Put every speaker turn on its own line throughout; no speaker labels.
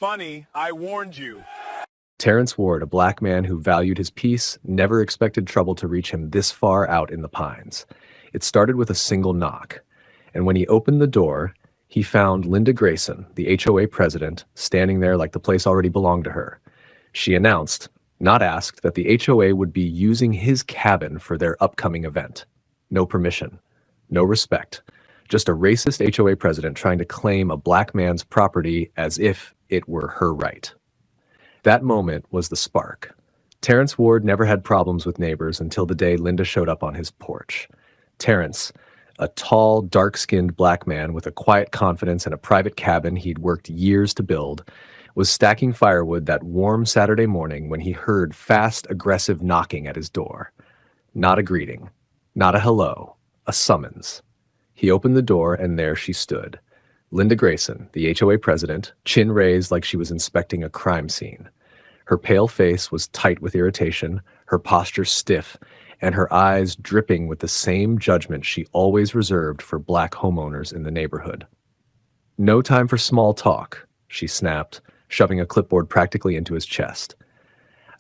funny. I warned you.
Terrence Ward, a black man who valued his peace, never expected trouble to reach him this far out in the pines. It started with a single knock, and when he opened the door, he found Linda Grayson, the HOA president, standing there like the place already belonged to her. She announced, not asked, that the HOA would be using his cabin for their upcoming event. No permission, no respect, just a racist HOA president trying to claim a black man's property as if it were her right. That moment was the spark. Terrence Ward never had problems with neighbors until the day Linda showed up on his porch. Terrence, a tall, dark-skinned black man with a quiet confidence and a private cabin he'd worked years to build, was stacking firewood that warm Saturday morning when he heard fast, aggressive knocking at his door. Not a greeting, not a hello, a summons. He opened the door, and there she stood. Linda Grayson, the HOA president, chin raised like she was inspecting a crime scene. Her pale face was tight with irritation, her posture stiff, and her eyes dripping with the same judgment she always reserved for black homeowners in the neighborhood. "No time for small talk," she snapped, shoving a clipboard practically into his chest.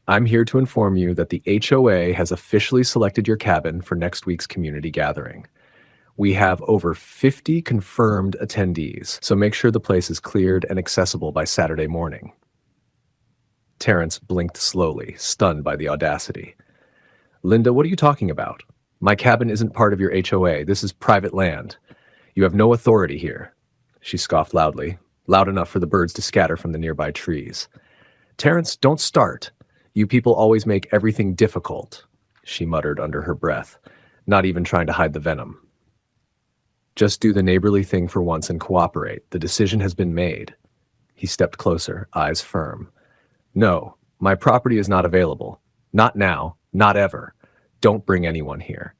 "I'm here to inform you that the HOA has officially selected your cabin for next week's community gathering. We have over 50 confirmed attendees, so make sure the place is cleared and accessible by Saturday morning." Terrence blinked slowly, stunned by the audacity. "Linda, what are you talking about? My cabin isn't part of your HOA. This is private land. You have no authority here." She scoffed loudly, loud enough for the birds to scatter from the nearby trees. "Terrence, don't start. You people always make everything difficult," she muttered under her breath, not even trying to hide the venom. "Just do the neighborly thing for once and cooperate. The decision has been made." He stepped closer, eyes firm. "No, my property is not available. Not now, not ever. Don't bring anyone here."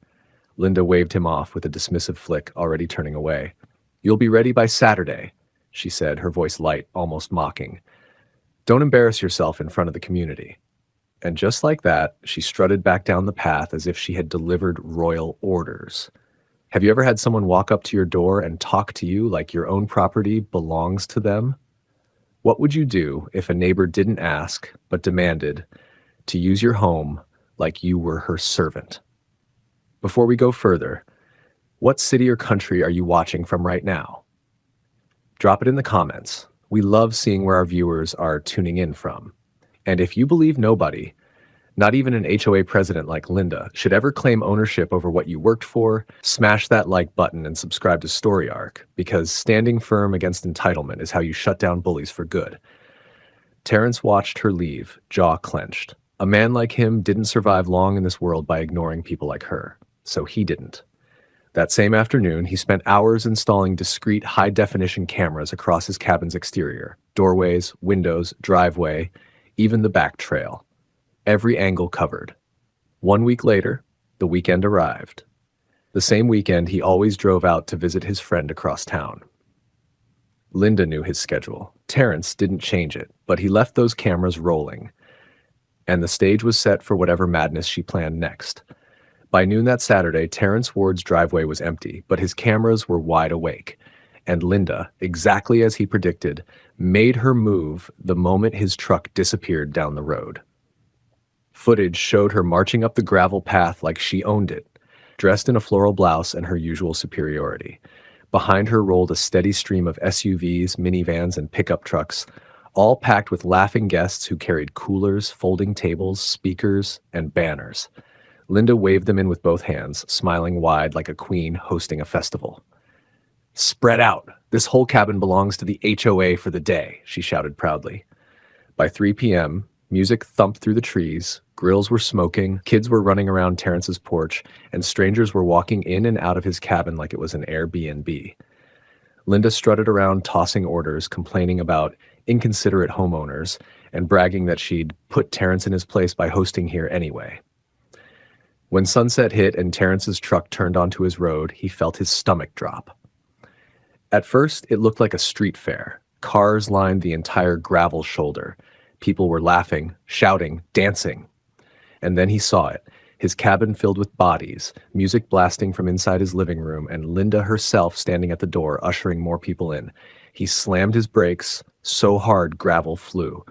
Linda waved him off with a dismissive flick, already turning away. "You'll be ready by Saturday," she said, her voice light, almost mocking. "Don't embarrass yourself in front of the community." And just like that, she strutted back down the path as if she had delivered royal orders. Have you ever had someone walk up to your door and talk to you like your own property belongs to them? What would you do if a neighbor didn't ask, but demanded, to use your home like you were her servant? Before we go further, what city or country are you watching from right now? Drop it in the comments. We love seeing where our viewers are tuning in from. And if you believe nobody, not even an HOA president like Linda, should ever claim ownership over what you worked for, smash that like button and subscribe to Story Arc, because standing firm against entitlement is how you shut down bullies for good. Terrence watched her leave, jaw clenched. A man like him didn't survive long in this world by ignoring people like her, so he didn't. That same afternoon, he spent hours installing discreet high-definition cameras across his cabin's exterior, doorways, windows, driveway, even the back trail. Every angle covered. 1 week later, the weekend arrived. The same weekend he always drove out to visit his friend across town. Linda knew his schedule. Terrence didn't change it, but he left those cameras rolling, and the stage was set for whatever madness she planned next. By noon that Saturday, Terrence Ward's driveway was empty, but his cameras were wide awake, and Linda, exactly as he predicted, made her move the moment his truck disappeared down the road. Footage showed her marching up the gravel path like she owned it, dressed in a floral blouse and her usual superiority. Behind her rolled a steady stream of SUVs, minivans, and pickup trucks, all packed with laughing guests who carried coolers, folding tables, speakers, and banners. Linda waved them in with both hands, smiling wide like a queen hosting a festival. "Spread out. This whole cabin belongs to the HOA for the day," she shouted proudly. By 3 p.m., music thumped through the trees, grills were smoking, kids were running around Terrence's porch, and strangers were walking in and out of his cabin like it was an Airbnb. Linda strutted around tossing orders, complaining about inconsiderate homeowners, and bragging that she'd put Terrence in his place by hosting here anyway. When sunset hit and Terrence's truck turned onto his road, he felt his stomach drop. At first, it looked like a street fair. Cars lined the entire gravel shoulder. People were laughing, shouting, dancing. And then he saw it, his cabin filled with bodies, music blasting from inside his living room, and Linda herself standing at the door, ushering more people in. He slammed his brakes so hard gravel flew.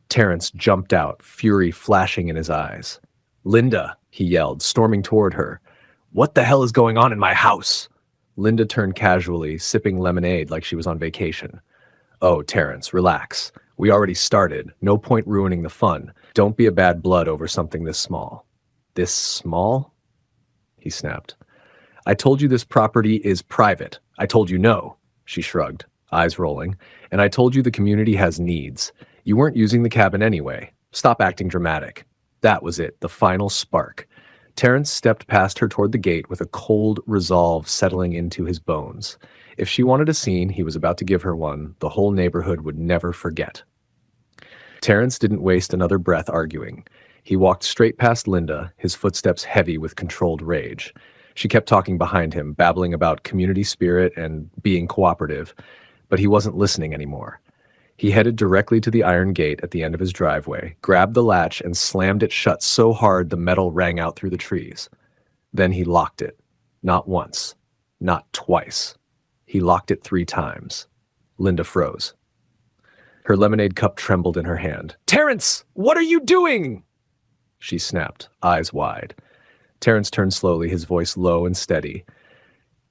Terrence jumped out, fury flashing in his eyes. "Linda," he yelled, storming toward her. "What the hell is going on in my house?" Linda turned casually, sipping lemonade like she was on vacation. "Oh, Terrence, relax. We already started. No point ruining the fun. Don't be a bad blood over something this small." "This small?" he snapped. "I told you this property is private. I told you no." She shrugged, eyes rolling. "And I told you the community has needs. You weren't using the cabin anyway. Stop acting dramatic." That was it, the final spark. Terrence stepped past her toward the gate with a cold resolve settling into his bones. If she wanted a scene, he was about to give her one the whole neighborhood would never forget. Terrence didn't waste another breath arguing. He walked straight past Linda, his footsteps heavy with controlled rage. She kept talking behind him, babbling about community spirit and being cooperative, but he wasn't listening anymore. He headed directly to the iron gate at the end of his driveway, grabbed the latch, and slammed it shut so hard the metal rang out through the trees. Then he locked it. Not once. Not twice. He locked it 3 times. Linda froze. Her lemonade cup trembled in her hand. "Terrence, what are you doing?" she snapped, eyes wide. Terrence turned slowly, his voice low and steady.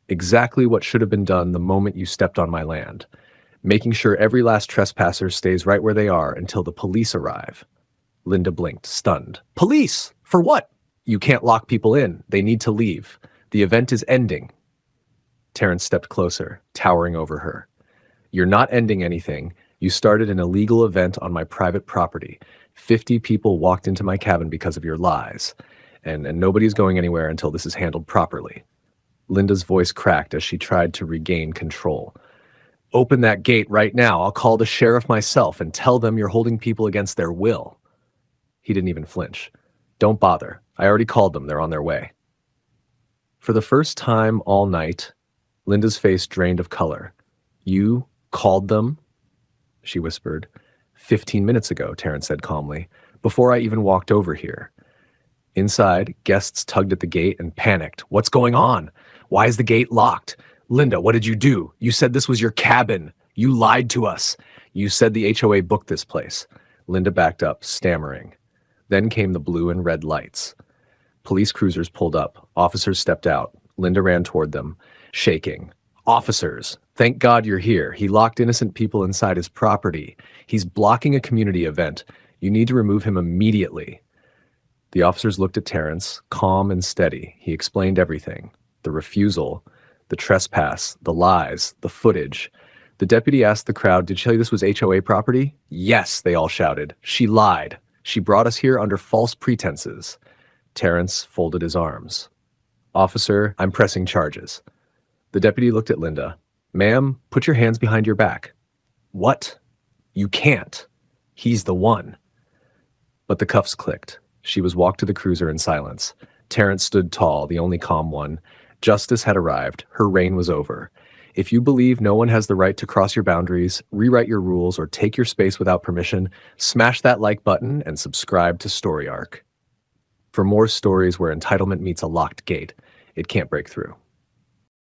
"Exactly what should have been done the moment you stepped on my land. Making sure every last trespasser stays right where they are until the police arrive." Linda blinked, stunned. "Police? For what?" "You can't lock people in. They need to leave. The event is ending." Terrence stepped closer, towering over her. "You're not ending anything. You started an illegal event on my private property. 50 people walked into my cabin because of your lies. And nobody's going anywhere until this is handled properly." Linda's voice cracked as she tried to regain control. "Open that gate right now. I'll call the sheriff myself and tell them you're holding people against their will." He didn't even flinch. "Don't bother. I already called them. They're on their way." For the first time all night, Linda's face drained of color. "You called them?" she whispered. 15 minutes ago, Terrence said calmly, "before I even walked over here." Inside, guests tugged at the gate and panicked. "What's going on? Why is the gate locked? Linda, what did you do? You said this was your cabin. You lied to us. You said the HOA booked this place." Linda backed up, stammering. Then came the blue and red lights. Police cruisers pulled up. Officers stepped out. Linda ran toward them, shaking. "Officers, thank God you're here. He locked innocent people inside his property. He's blocking a community event. You need to remove him immediately." The officers looked at Terrence, calm and steady. He explained everything. The refusal, the trespass, the lies, the footage. The deputy asked the crowd, "Did she tell you this was HOA property?" "Yes," they all shouted. "She lied. She brought us here under false pretenses." Terrence folded his arms. "Officer, I'm pressing charges." The deputy looked at Linda. "Ma'am, put your hands behind your back." "What?" "You can't. He's the one." But the cuffs clicked. She was walked to the cruiser in silence. Terrence stood tall, the only calm one. Justice had arrived. Her reign was over. If you believe no one has the right to cross your boundaries, rewrite your rules, or take your space without permission, smash that like button and subscribe to Story Arc. For more stories where entitlement meets a locked gate, it can't break through.